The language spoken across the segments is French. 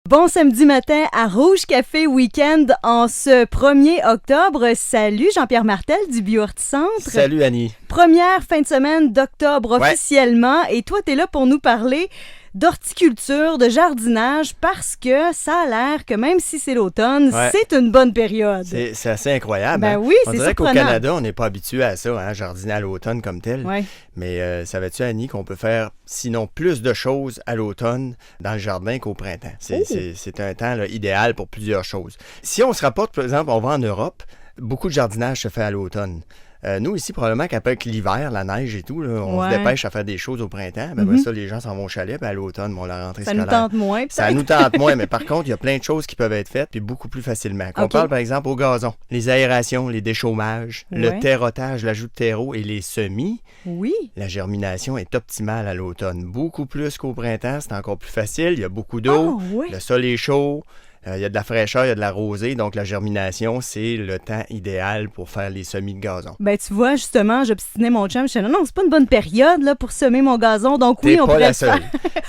Bon samedi matin à Rouge Café Week-end en ce 1er octobre. Salut Jean-Pierre Martel du Biohorticentre. Salut Annie. Première fin de semaine d'octobre Ouais. officiellement et toi t'es là pour nous parler d'horticulture, de jardinage parce que ça a l'air que même si c'est l'automne, Ouais. c'est une bonne période. C'est assez incroyable. Ben hein? oui, On c'est dirait qu'au surprenant. Canada, on n'est pas habitué à ça, hein, jardiner à l'automne comme tel. Ouais. Mais savais-tu, Annie, qu'on peut faire sinon plus de choses à l'automne dans le jardin qu'au printemps? C'est un temps là, idéal pour plusieurs choses. Si on se rapporte, par exemple, on va en Europe, beaucoup de jardinage se fait à l'automne. Nous, ici, probablement qu'avec l'hiver, la neige et tout, là, on Ouais. se dépêche à faire des choses au printemps. Ben, après ça, les gens s'en vont au chalet, puis à l'automne, bon, la rentrée Ça scolaire. nous tente moins Ça peut-être. nous tente moins, mais par contre, il y a plein de choses qui peuvent être faites, puis beaucoup plus facilement. On OK. parle, par exemple, au gazon, les aérations, les déchaumages, Ouais. le terrotage, l'ajout de terreau et les semis. Oui. La germination est optimale à l'automne. Beaucoup plus qu'au printemps, c'est encore plus facile. Il y a beaucoup d'eau, Ah, oui. le sol est chaud, il y a de la fraîcheur, il y a de la rosée. Donc, la germination, c'est le temps idéal pour faire les semis de gazon. Ben, tu vois, justement, j'obstinais mon chum. Je disais, non, c'est pas une bonne période là, pour semer mon gazon. Donc, T'es oui, on pas pourrait la le faire. seule.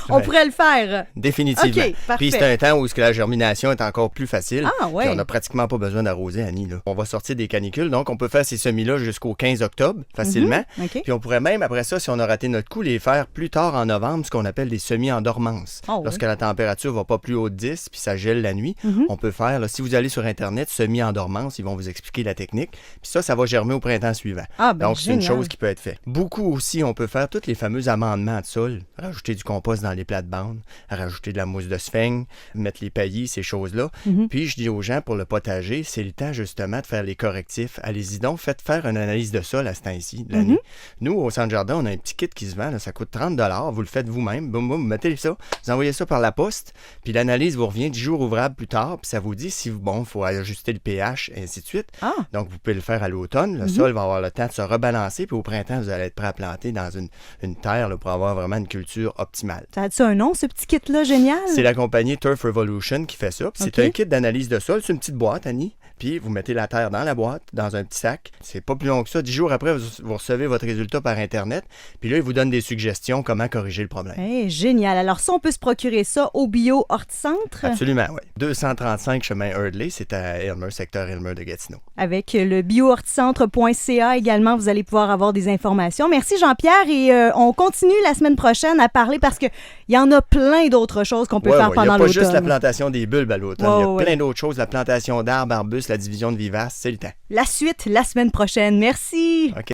On Ouais. pourrait le faire. Définitivement. OK, parfait. Puis c'est un temps où la germination est encore plus facile. Ah, ouais. Puis on n'a pratiquement pas besoin d'arroser, Annie. Là. On va sortir des canicules, donc on peut faire ces semis-là jusqu'au 15 octobre facilement. OK. Puis on pourrait même, après ça, si on a raté notre coup, les faire plus tard en novembre, ce qu'on appelle des semis en dormance. Oh, Lorsque la température va pas plus haut de 10, puis ça gèle la nuit, on peut faire, là, si vous allez sur Internet, semis en dormance, ils vont vous expliquer la technique. Puis ça va germer au printemps suivant. Ah, ben, Donc, c'est une génial. chose qui peut être faite. Beaucoup aussi, on peut faire tous les fameux amendements de sol. Rajouter du compost dans les plates-bandes, rajouter de la mousse de sphène, mettre les paillis, ces choses-là. Puis, je dis aux gens, pour le potager, c'est le temps justement de faire les correctifs. Allez-y donc, faites faire une analyse de sol à ce temps-ci de l'année. Nous, au Centre Jardin, on a un petit kit qui se vend. Là, ça coûte 30 $. Vous le faites vous-même. Boum, boum, vous mettez ça. Vous envoyez ça par la poste. Puis l'analyse vous revient 10 jours ouvrables plus tard. Puis ça vous dit si, bon, il faut ajuster le pH, et ainsi de suite. Ah. Donc, vous pouvez le faire à l'automne. Le sol va avoir le temps de se rebalancer. Puis au printemps, vous allez être prêt à planter dans une terre là, pour avoir vraiment une culture optimale. Ça a-tu un nom, ce petit kit-là, génial? C'est la compagnie Turf Revolution qui fait ça. Puis OK. c'est un kit d'analyse de sol. C'est une petite boîte, Annie. Puis vous mettez la terre dans la boîte, dans un petit sac. C'est pas plus long que ça. 10 jours après, vous recevez votre résultat par Internet. Puis là, ils vous donnent des suggestions comment corriger le problème. Hey, génial. Alors ça, on peut se procurer ça au Bio-Horticentre Absolument, oui. 235 chemin Eardley, c'est à Aylmer, secteur Aylmer de Gatineau. avec le biohorticentre.ca également. Vous allez pouvoir avoir des informations. Merci Jean-Pierre et on continue la semaine prochaine à parler parce qu'il y en a plein d'autres choses qu'on peut Ouais, faire ouais. pendant Il n'y a pas l'automne. juste la plantation des bulbes à l'automne. Ouais, Il y a ouais. plein d'autres choses. La plantation d'arbres, arbustes, la division de vivaces, c'est le temps. La suite la semaine prochaine. Merci. OK.